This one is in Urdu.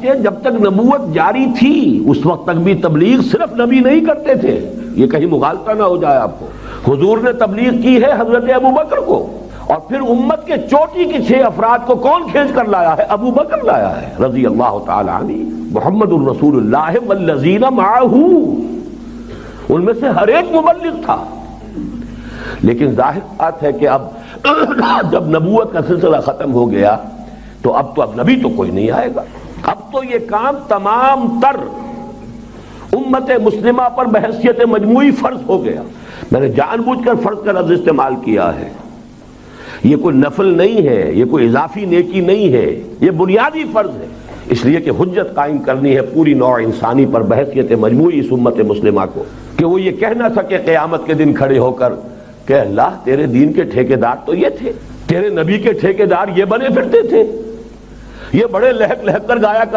کہ جب تک نبوت جاری تھی اس وقت تک بھی تبلیغ صرف نبی نہیں کرتے تھے، یہ کہیں مغالطہ نہ ہو جائے آپ کو۔ حضور نے تبلیغ کی ہے حضرت ابو بکر کو، اور پھر امت کے چوٹی کے 6 افراد کو کون کھینچ کر لایا ہے؟ ابو بکر لایا ہے رضی اللہ تعالی عنہ۔ محمد الرسول اللہ والذین معہ، ان میں سے ہر ایک مبلغ تھا۔ لیکن ظاہر بات ہے کہ اب جب نبوت کا سلسلہ ختم ہو گیا تو اب نبی تو کوئی نہیں آئے گا۔ اب تو یہ کام تمام تر امت مسلمہ پر بحیثیت مجموعی فرض ہو گیا۔ میں نے جان بوجھ کر فرض کا لفظ استعمال کیا ہے، یہ کوئی نفل نہیں ہے، یہ کوئی اضافی نیکی نہیں ہے، یہ بنیادی فرض ہے، اس لیے کہ حجت قائم کرنی ہے پوری نوع انسانی پر بحیثیت مجموعی اس امت مسلمہ کو، کہ وہ یہ کہہ نہ سکے قیامت کے دن کھڑے ہو کر کہ اللہ تیرے دین کے ٹھیکیدار تو یہ تھے، تیرے نبی کے ٹھیکیدار یہ بنے پھرتے تھے، یہ بڑے لہک لہک کر گایا کر